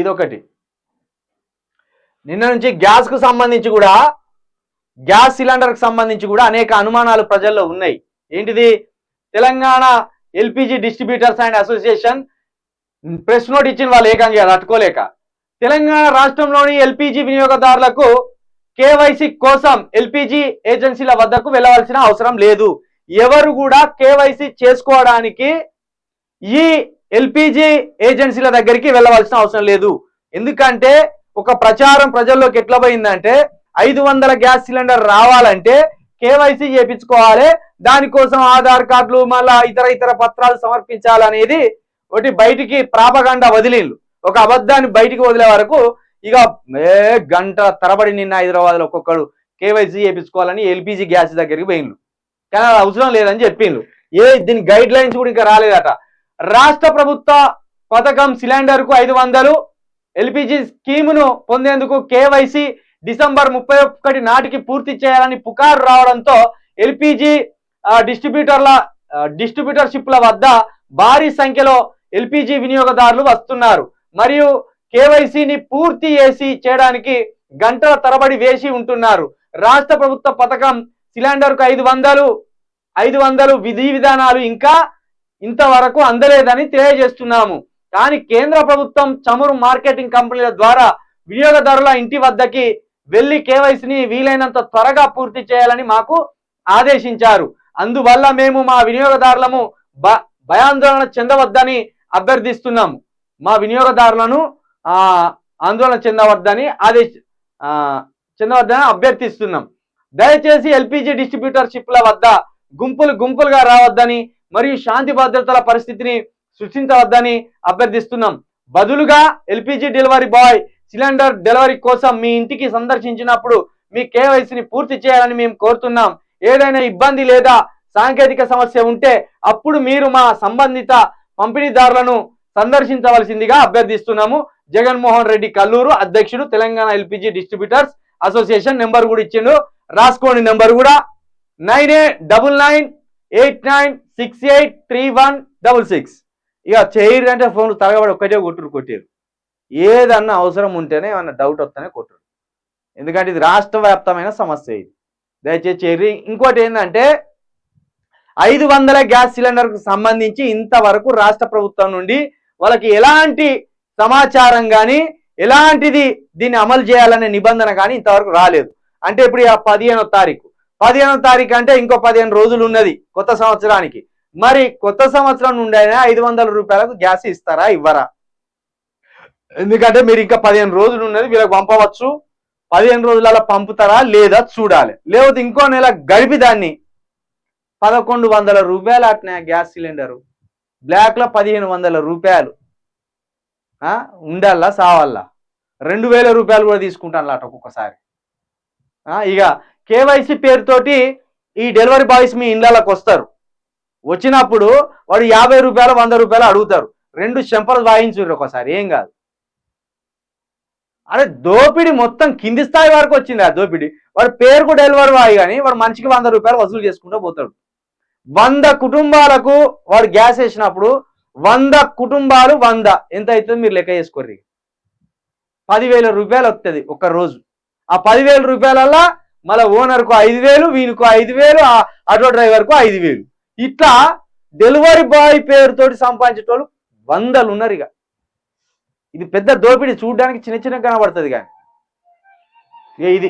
ఇదొకటి. నిన్న నుంచి గ్యాస్కు సంబంధించి కూడా, గ్యాస్ సిలిండర్కి సంబంధించి కూడా అనేక అనుమానాలు ప్రజల్లో ఉన్నాయి. ఏంటిది? Telangana LPG distributors and association press note ఇచ్చిన వాళ్ళు ఏకంగా తట్టుకోలేక తెలంగాణ రాష్ట్రంలోని ఎల్పిజి వినియోగదారులకు కేవైసీ కోసం ఎల్పిజి ఏజెన్సీల వద్దకు వెళ్ళవలసిన అవసరం లేదు. ఎవరు కూడా కేవైసీ చేసుకోవడానికి ఈ ఎల్పిజి ఏజెన్సీల దగ్గరికి వెళ్ళవలసిన అవసరం లేదు. ఎందుకంటే ఒక ప్రచారం ప్రజల్లోకి ఎట్లా పోయిందంటే 500 గ్యాస్ సిలిండర్ రావాలంటే కేవైసీ చేయించుకోవాలి, దానికోసం ఆధార్ కార్డులు మళ్ళా ఇతర పత్రాలు సమర్పించాలనేది ఒకటి బయటికి ప్రాపగండా వదిలిండ్రు. ఒక అబద్ధాన్ని బయటికి వదిలే వరకు ఇక గంట తరబడి నిన్న హైదరాబాద్లో ఒక్కొక్కడు కేవైసీ చేయించుకోవాలని ఎల్పిజి గ్యాస్ దగ్గరికి పోయిండ్రు. కానీ అది అవసరం లేదని చెప్పిండ్రు. దీని గైడ్ లైన్స్ కూడా ఇంకా రాలేదట. రాష్ట్ర ప్రభుత్వ పథకం సిలిండర్కు 500 ఎల్పిజి స్కీమును పొందేందుకు కేవైసీ డిసెంబర్ 31 నాటికి పూర్తి చేయాలని పుకారు రావడంతో ఎల్పిజి డిస్ట్రిబ్యూటర్షిప్ల వద్ద భారీ సంఖ్యలో ఎల్పిజి వినియోగదారులు వస్తున్నారు. మరియు కేవైసీని పూర్తి చేయడానికి గంటల తరబడి వేసి ఉంటున్నారు. రాష్ట్ర ప్రభుత్వ పథకం సిలిండర్కు 500 విధి విధానాలు ఇంకా ఇంతవరకు అందలేదని తెలియజేస్తున్నాము. కానీ కేంద్ర ప్రభుత్వం చమురు మార్కెటింగ్ కంపెనీల ద్వారా వినియోగదారుల ఇంటి వద్దకి వెళ్లి కేవైసీని వీలైనంత త్వరగా పూర్తి చేయాలని మాకు ఆదేశించారు. అందువల్ల మేము మా వినియోగదారులను భయాందోళన చెందవద్దని అభ్యర్థిస్తున్నాము. మా వినియోగదారులను ఆందోళన చెందవద్దని అభ్యర్థిస్తున్నాం. దయచేసి ఎల్పిజి డిస్ట్రిబ్యూటర్షిప్ల వద్ద గుంపులుగా రావద్దని మరియు శాంతి భద్రతల పరిస్థితిని సృష్టించవద్దని అభ్యర్థిస్తున్నాం. బదులుగా LPG delivery boy cylinder delivery కోసం మీ ఇంటికి సందర్శించినప్పుడు మీ కేవైసీని పూర్తి చేయాలని మేము కోరుతున్నాం. ఏదైనా ఇబ్బంది లేదా సాంకేతిక సమస్య ఉంటే అప్పుడు మీరు మా సంబంధిత పంపిణీదారులను సందర్శించవలసిందిగా అభ్యర్థిస్తున్నాము. జగన్మోహన్ రెడ్డి కల్లూరు, అధ్యక్షుడు, Telangana LPG distributors association. Number కూడా ఇచ్చిండు, రాసుకోండి నెంబర్ కూడా 989989683166. ఇక చేయరు అంటే ఫోన్లు తరగబడి ఒక్కటే కొట్టారు. ఏదన్నా అవసరం ఉంటేనే ఏమన్నా డౌట్ వస్తేనే కొట్టరు. ఎందుకంటే ఇది రాష్ట్ర వ్యాప్తమైన సమస్య. ఇది దయచేసి చేయరు. ఇంకోటి ఏంటంటే 500 గ్యాస్ సిలిండర్కు సంబంధించి ఇంతవరకు రాష్ట్ర ప్రభుత్వం నుండి వాళ్ళకి ఎలాంటి సమాచారం కానీ ఎలాంటిది దీన్ని అమలు చేయాలనే నిబంధన కానీ ఇంతవరకు రాలేదు. అంటే ఇప్పుడు 15వ తారీఖు అంటే ఇంకో 15 రోజులు ఉన్నది కొత్త సంవత్సరానికి. మరి కొత్త సంవత్సరం నుండి అయినా 500 రూపాయలకు గ్యాస్ ఇస్తారా ఇవ్వరా? ఎందుకంటే మీరు ఇంకా 15 రోజులు ఉన్నది, వీళ్ళకి పంపవచ్చు. 15 రోజులలో పంపుతారా లేదా చూడాలి. లేకపోతే ఇంకో నెల గడిపి దాన్ని 1100 రూపాయలు అట్నే గ్యాస్ సిలిండరు, బ్లాక్లో 1500 రూపాయలు ఉండాలా సావాలా? 2000 రూపాయలు కూడా తీసుకుంటాను అట ఒక్కొక్కసారి. ఇక కేవైసీ పేరుతోటి ఈ డెలివరీ బాయ్స్ మీ ఇళ్ళకి వస్తారు. వచ్చినప్పుడు వాడు 50 రూపాయలు 100 రూపాయలు అడుగుతారు. 2 చెంపలు వాయించుర్రు ఒకసారి, ఏం కాదు. అరే దోపిడి మొత్తం కింది స్థాయి వరకు వచ్చింది. ఆ దోపిడి వాడు పేరుకు డెలివరీ బాయ్ కానీ వాడు మనిషికి 100 రూపాయలు వసూలు చేసుకుంటూ పోతాడు. 100 కుటుంబాలకు వాడు గ్యాస్ వేసినప్పుడు 100 కుటుంబాలు 100 ఎంత అవుతుంది మీరు లెక్క చేసుకోర్రి. 10,000 రూపాయలు వస్తుంది ఒక్క రోజు. ఆ 10,000 రూపాయలల్లా మళ్ళీ ఓనర్కు 5,000, వీనికి 5,000, ఆటో డ్రైవర్కు 5,000. ఇట్లా డెలివరీ బాయ్ పేరుతోటి సంపాదించేటోళ్ళు 100 ఉన్నారు. ఇక ఇది పెద్ద దోపిడీ, చూడడానికి చిన్న కనబడుతుంది కానీ ఇది